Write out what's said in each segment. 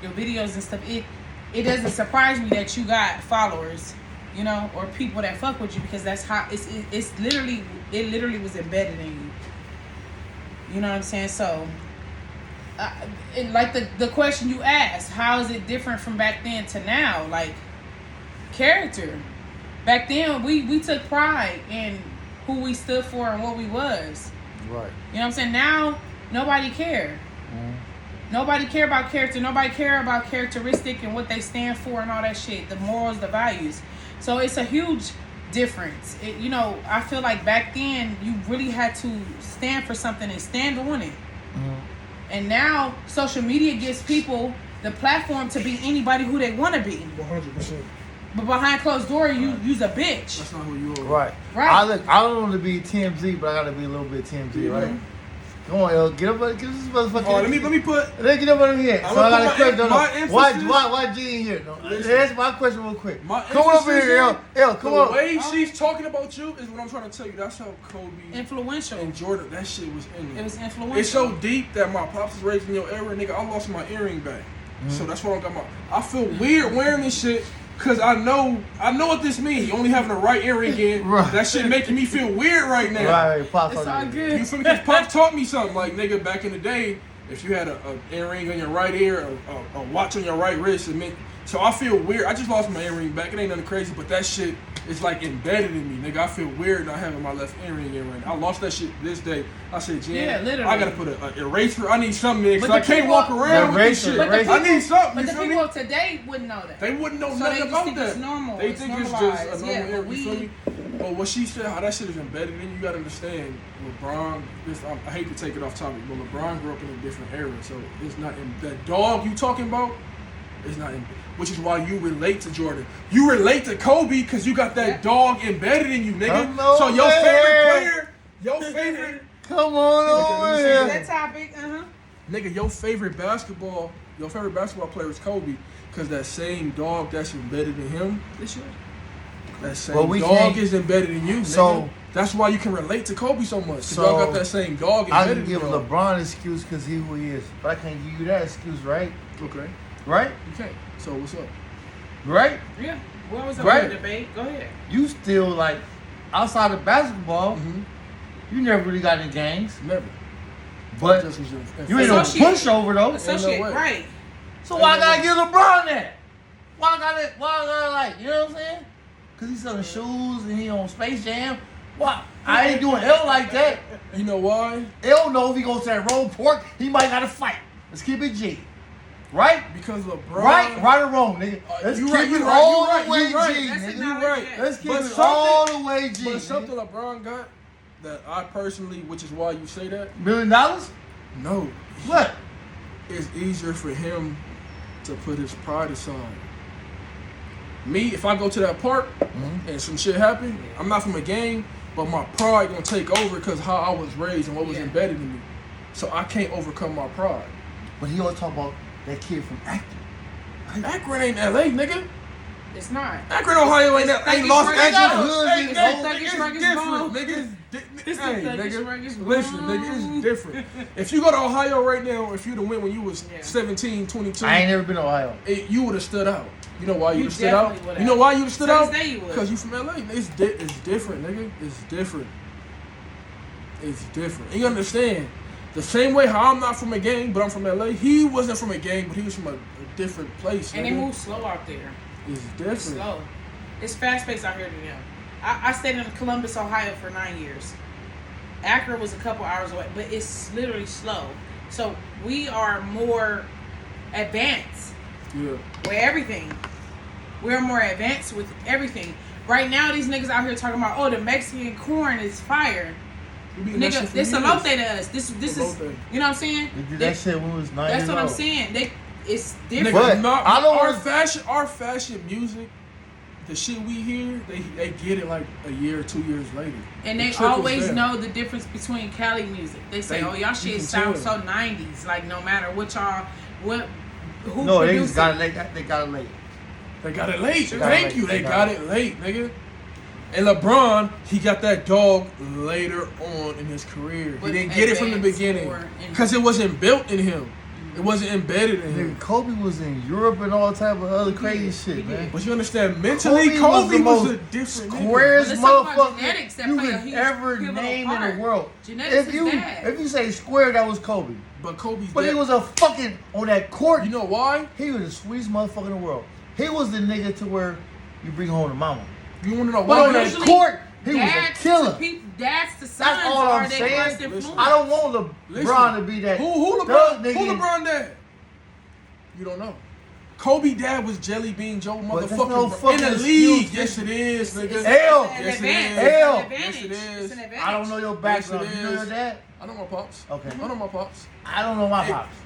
your videos and stuff, it doesn't surprise me that you got followers, you know, or people that fuck with you, because that's how it literally was embedded in you. You know what I'm saying? So, like the question you asked, how is it different from back then to now? Like, character. Back then, we took pride in who we stood for and what we was. Right. You know what I'm saying? Now, nobody care. Nobody care about character. Nobody care about characteristic and what they stand for and all that shit. The morals, the values. So it's a huge difference. You know, I feel like back then you really had to stand for something and stand on it. And now social media gives people the platform to be anybody who they want to be. 100%. But behind closed door, you's a bitch. That's not who you are. Right. Right. I don't want to be TMZ, but I gotta be a little bit TMZ, right? Come on, yo, get up, get this motherfucker. Oh, let me put. Let's get up over here. I'm So I gonna got a put question. my emphasis- Why G in here? No, answer my question real quick. My Come on over emphasis here, is L, come on. The way she's talking about you is what I'm trying to tell you. That's how Kobe Influential. and Jordan, that shit was in It it. was influential. It's so deep that my pops was raised in your era, nigga. I lost my earring back. So that's why I got my. I feel weird wearing this shit. Cause I know what this means. You only having the right earring in. Right. That shit making me feel weird right now. Right, Pop. It's all good. You feel me? Cause Pop taught me something. Like, nigga, back in the day, if you had a earring on your right ear, a watch on your right wrist, it meant. So I feel weird. I just lost my earring back. It ain't nothing crazy, but that shit is like embedded in me, nigga. I feel weird not having my left earring in right now. I lost that shit this day. I said, Jen, Yeah, literally. I gotta put an eraser. I need something, nigga. But I the can't people- walk around The with this eraser, shit. the eraser. I need something. But You the feel people me? of today wouldn't know that. They wouldn't know So nothing they just about think that. it's normal. They It's think it's just a normalized. normal Yeah, area. but You feel me? But what she said, how that shit is embedded in you, gotta understand. LeBron, I hate to take it off topic, but LeBron grew up in a different era, so it's not in that dog you talking about. It's not in, which is why you relate to Jordan. You relate to Kobe because you got that dog embedded in you, nigga. Come So your on, favorite player, Come on over let me here. That topic, nigga, your favorite basketball player is Kobe because that same dog that's embedded in him. This year. That same Well, we dog can't- is embedded in you, nigga. So- that's why you can relate to Kobe so much. Cause So, y'all got that same dog I embedded can give in y'all. LeBron an excuse because he who he is, but I can't give you that excuse, right? Okay, Right? you can't. So what's up? Right? Yeah. What was up Right. for the debate? Go ahead. You still like outside of basketball, you never really got in gangs, Never. but Just was you ain't no Associate. pushover though. Associate, way. right. So why I gotta give LeBron that? Why I gotta like, you know what I'm saying? Cause he's selling shoes and he on Space Jam. Why? I ain't doing L like that. You know why? L know if he goes to that road pork, he might gotta fight. Let's keep it G. Right? Because LeBron. Right or wrong, nigga. Let's you keep right, it you all right, the way you right. G, That's nigga. acknowledged, right. yeah. Let's keep But it something- all the way G. But nigga. something LeBron got that I personally, which is why you say that, $1 million? no, What? it's easier for him to put his pride aside. Me, if I go to that park and some shit happen, I'm not from a gang, but my pride gonna take over because how I was raised and what was Yeah. embedded in me. So I can't overcome my pride. But he always talk about that kid from Acton. Akron ain't LA, nigga. It's not. Akron, Ohio ain't Los Thuggish Angeles. Ruggish. Hey, Thuggish it's Ruggish different, Bone. nigga. It's the Hey, Thuggish Ruggish nigga. Listen, Bone. nigga, it's different. If you go to Ohio right now, if you'd have went when you was Yeah. 17, 22, I ain't never been to Ohio. you would have stood out. You know why you You would have stood out? definitely would've. You know why you would have stood To out? this day you would. Because you from LA. It's different, nigga. It's different. It's different. And you understand? The same way how I'm not from a gang, but I'm from LA. He wasn't from a gang, but he was from a different place. And they nigga. move slow out there. It's It's different. slow. It's fast paced out here to them. I stayed in Columbus, Ohio for 9 years. Akron was a couple hours away, but it's literally slow. So we are more advanced Yeah. with everything. We're more advanced with everything. Right now, these niggas out here talking about, oh, the Mexican corn is fire. We be in that Nigga, shit for this years. elote to us. This is, Elote. you know what I'm saying? They did that shit when we was 9 That's years what I'm old. saying. It's Nigga, different. But not, I don't our want- our fashion music, the shit we hear, they get it like a year or 2 years later. And It they trickles always down. know the difference between Cali music. They say, They- "Oh, y'all you shit can sounds tell. so '90s." Like no matter what y'all, who No, they produced just got it. it. They got it late. They got it late. They got it Thank late. you. They They got got it late, nigga. And LeBron, he got that dog later on in his career. But he didn't get it from the advanced beginning more in- because it wasn't built in him. It wasn't embedded in him. Nigga, Kobe was in Europe and all type of other crazy shit, did. man. But you understand, mentally, was Kobe the was a most different nigga. squarest Let's talk about motherfucker genetics that you play a could huge ever pivotal name in part. the world. Genetics If you is bad. if you say square, that was Kobe. But Kobe's But dead. he was a fucking on that court. You know why? He was the sweetest motherfucker in the world. He was the nigga to where you bring home the mama. You want to know But why? on that Usually, court, he was a dads killer. to people, dads to sons That's all are I'm their saying. first influence. I don't want LeBron to be that. Who Thug LeBron? nigga. Who LeBron dad? You don't know. Kobe dad was Jelly Bean Joe But that's no motherfucking in fucking the league. excuse, Yes, it is, nigga. It's Hell. an Yes, it advantage. is. It's an Hell. advantage. Yes, it is. It's an advantage. I don't know your background. Yes, it You know your is. dad? I know my pops. Okay. I know my pops. I don't know my Hey, pops.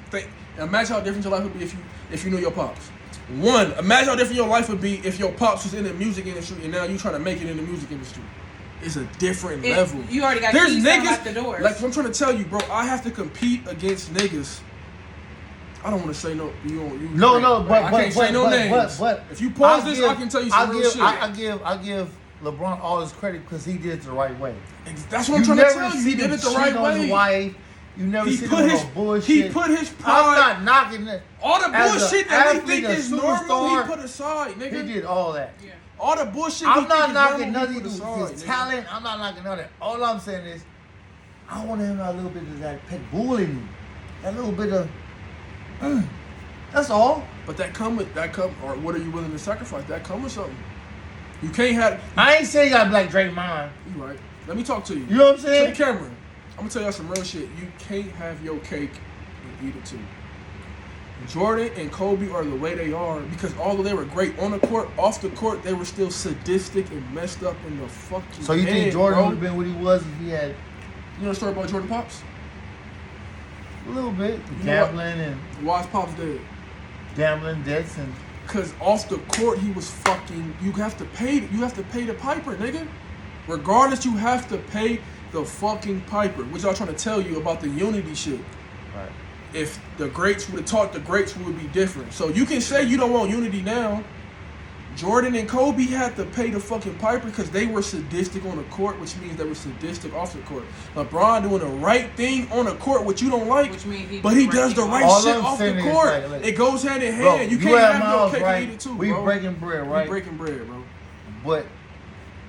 Imagine how different your life would be if you knew your pops. One, imagine how different your life would be if your pops was in the music industry and now you trying to make it in the music industry. It's a different level. You already got There's keys niggas out the doors. like I'm trying to tell you, bro. I have to compete against niggas. I don't want to say no. No, but I can't say no names. But if you pause this, I can tell you some real shit. I give LeBron all his credit because he did it the right way. That's what I'm trying to tell you. He did it the right On his way. wife. You never He see put him his on bullshit. he put his I'm pride. not knocking it. All the As a bullshit that we athlete, think a is normal, superstar, he put aside, nigga. He did all that. Yeah. All the bullshit we I'm think not is knocking normal, nothing he to put his aside, nigga. talent. I'm not knocking none of that. All I'm saying is, I want him to have a little bit of that pet bull in me. That little bit of, that's all. But that come, or what are you willing to sacrifice? That come with something. You can't have. I ain't saying you got Black Drake mine. You right. Let me talk to you. You know what I'm To saying? the camera. I'm gonna tell y'all some real shit. You can't have your cake and eat it too. Jordan and Kobe are the way they are because although they were great on the court, off the court they were still sadistic and messed up in the fucking So you head, think Jordan bro. would have been what he was if he had You know the story about Jordan Pops? a little bit You know what? gambling and Why's Pops dead? gambling debts and Cause off the court he was fucking. You have to pay the piper, nigga. Regardless, you have to pay the fucking piper. What y'all trying to tell you about the unity shit? right. If the greats would have taught the greats, we would be different. So you can say you don't want unity now. Jordan and Kobe had to pay the fucking piper because they were sadistic on the court, which means they were sadistic off the court. LeBron doing the right thing on the court, which you don't like, Which means he but do he the does right the thing. right All shit I'm off the saying is, court. like, It goes hand in Bro, hand. You can't at have your Miles, cake right? and eat it too, We bro. breaking bread, right? We breaking bread, bro. But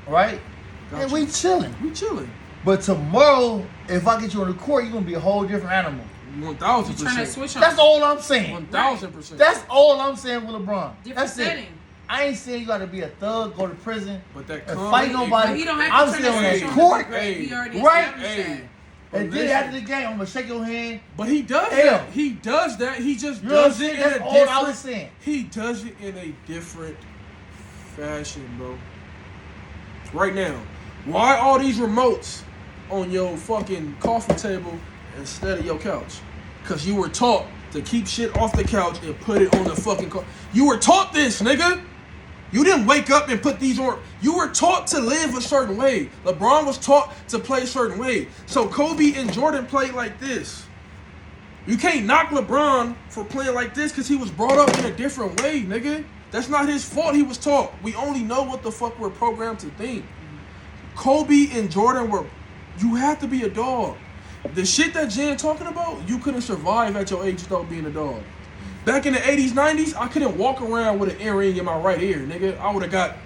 right? Gotcha. And we chilling. We chilling. But tomorrow, if I get you on the court, you're gonna be a whole different animal. 1000%. You turn that switch on. That's all I'm saying. 1000%. That's all I'm saying with LeBron. Different That's setting. it. I ain't saying you gotta be a thug, go to prison, But that and comes- fight But nobody. he don't have I'm to turn still on that that switch on. court. He already Right? established Hey. that. And then Listen. after the game, I'm gonna shake your hand. But he does Hell. that. He does that. He just You know what I'm does it saying? in That's a all I was different. saying. He does it in a different fashion, bro. Right now, why all these remotes on your fucking coffee table instead of your couch? Cause you were taught to keep shit off the couch and put it on the fucking You were taught this, nigga. You didn't wake up and put these on. You were taught to live a certain way. LeBron was taught to play a certain way. So Kobe and Jordan played like this. You can't knock LeBron for playing like this because he was brought up in a different way, nigga. That's not his fault. He was taught. We only know what the fuck we're programmed to think. Kobe and Jordan were. You have to be a dog. The shit that Jan talking about, you couldn't survive at your age without being a dog. Back in the 80s, 90s, I couldn't walk around with an earring in my right ear, nigga. I would have got,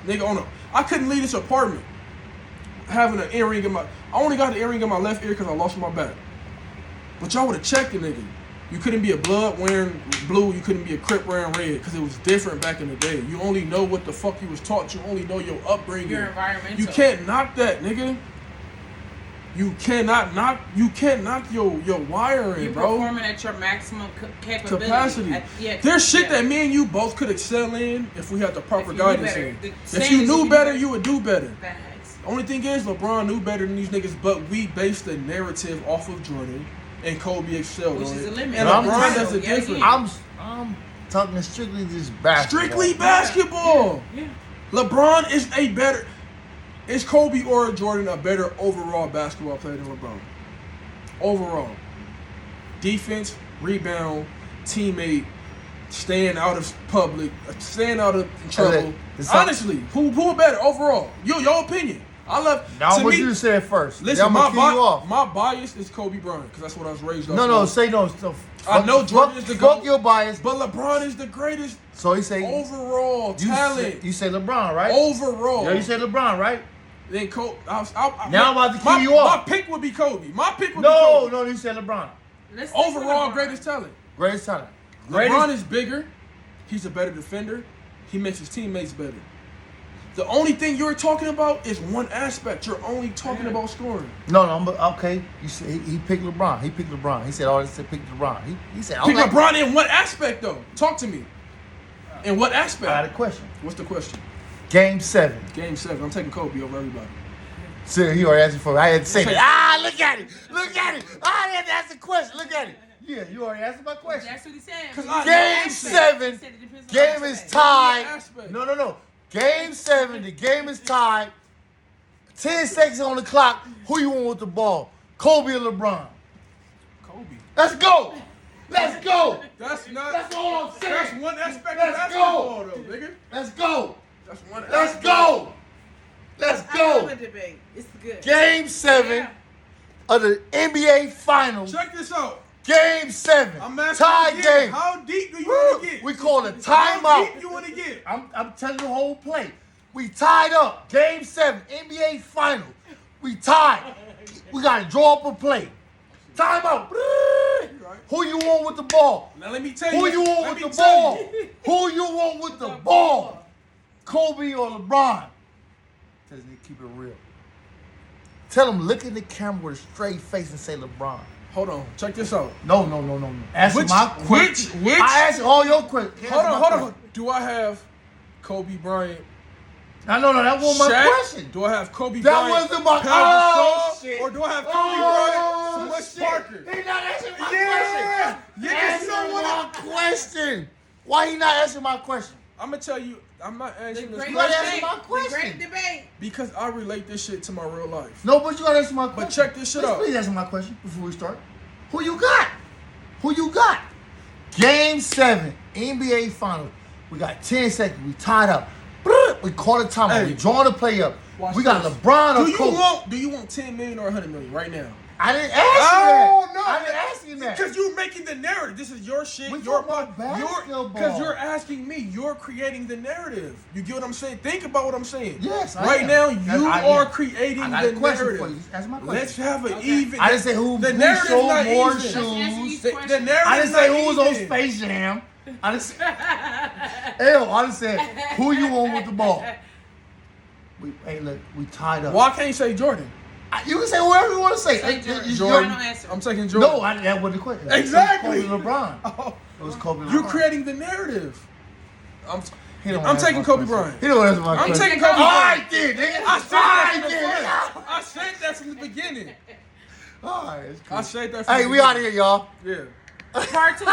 nigga, on a. I couldn't leave this apartment having an earring in my. I only got the earring in my left ear because I lost my back. But y'all would have checked the nigga. You couldn't be a blood wearing blue. You couldn't be a Crip wearing red because it was different back in the day. You only know what the fuck you was taught. You only know your upbringing. Your environmental. You can't knock that, nigga. You cannot knock your wiring, You're bro. performing at your maximum capability. Capacity. There's shit that me and you both could excel in if we had the proper If you knew guidance better. in. The If saying you is knew if better, you would do better. Facts. Only thing is, LeBron knew better than these niggas, but we based the narrative off of Jordan, and Kobe excelled Which on is it. a limit. And I'm LeBron just- does it Yeah, different. yeah. I'm talking strictly just basketball. Strictly basketball. Yeah. LeBron is a better. Is Kobe or Jordan a better overall basketball player than LeBron? Overall. Defense, rebound, teammate, staying out of public, staying out of trouble. It's not- Honestly, who better overall? Your opinion. I love. Now I to want me, you to say it first. listen, I'm gonna kill you off. my bias is Kobe Bryant because that's what I was raised off. No, with. say no. So, I know Jordan is the fuck GOAT. your bias. But LeBron is the greatest So he say overall talent. You say LeBron, right? Overall. Yeah, you say LeBron, right? Then Kobe. Now I'm about to kill you off. My pick would be Kobe. My pick would be No, Kobe. you said LeBron. Let's stick with Overall, LeBron. greatest talent. Greatest talent. LeBron is bigger. He's a better defender. He makes his teammates better. The only thing you're talking about is one aspect. You're only talking about scoring. No, okay. You say he picked LeBron. He picked LeBron. He said all this said pick LeBron. He said Pick okay. LeBron in what aspect, though? Talk to me. In what I got a aspect? question. What's the question? Game 7. Game 7. I'm taking Kobe over everybody. See, he already asked me for it. I had to say that. Look at it. Look at it. I had to ask the question. Look at it. Yeah, you already answered my question. That's what he said. 'Cause I- Game 7. He said it depends on Game the is aspect. tied. Aspect. No. Game 7. The game is tied. 10 seconds on the clock. Who you want with the ball? Kobe or LeBron? Kobe. Let's go. Let's go. That's not. That's all I'm saying. That's one aspect Let's of basketball, go. though, nigga. Let's go. That's one. Let's aspect. go. Let's I love go. a debate. It's good. Game 7 Yeah. of the NBA Finals. Check this out. Game 7. I'm asking Tie you game. How deep do you Woo. want to get? We call it How timeout. deep you want to get? I'm telling you the whole play. We tied up. Game 7, NBA Final. We tied. We got to draw up a play. Timeout. Who you want with the ball? Now let me tell you. Who you want let with me the tell ball? you. Who you want with the ball? Kobe or LeBron? Doesn't he keep it real? Tell him look in the camera with a straight face and say LeBron. Hold on. Check this out. No. Answer my question. Which? I answer all your questions. Hold on. Do I have Kobe Bryant? No, that wasn't my Shaq? question. Do I have Kobe That Bryant? wasn't my- Pau oh, Gasol? shit. Or do I have Kobe Oh, Bryant? Wes shit. Parker? He not answering my Yeah. question. Yeah, Answer you know what? my question. Why he not answering my question? I'm gonna tell you. I'm not The answering this great You gotta question answer my debate. The question. great debate. because I relate this shit to my real life. No, but you gotta answer my question. But check this shit out. Please answer my question before we start. Who you got? Who you got? Game 7, NBA Finals. We got 10 seconds. We tied up. We caught a timeout. Hey. We drawing the play up. Watch We got this. LeBron or Kobe. Do you want 10 million or 100 million right now? I didn't ask you Oh, that. no. I didn't ask you that. Because you're making the narrative. This is your shit. We Your talking about basketball. Because you're asking me. You're creating the narrative. You get what I'm saying? Think about what I'm saying. Yes, I Right am. now, Yes, you I are am. creating I got the a question narrative. for you. Answer my question. Let's have an Okay. even. I didn't say who narrative's showed not more even. shoes. Let's answer The narrative. I didn't say who was on Space Jam. I didn't say, I didn't say who you want with the ball. Hey, look, we tied up. Well, I can't say Jordan. You can say whatever you want to say. Say Jordan. Jordan. Final answer. I'm taking Jordan. No, that wasn't the question. Exactly. It was Kobe LeBron. Oh, It was Kobe LeBron. you're creating the narrative. He don't I'm answer taking my Kobe question. Bryant. He don't answer my I'm question. taking Kobe All Bryant. right, then, nigga. I said All that right, from the then. first. I said that from the beginning. All right, it's cool. I said that from Hey, the we beginning. out of here, y'all. Yeah. Part 2.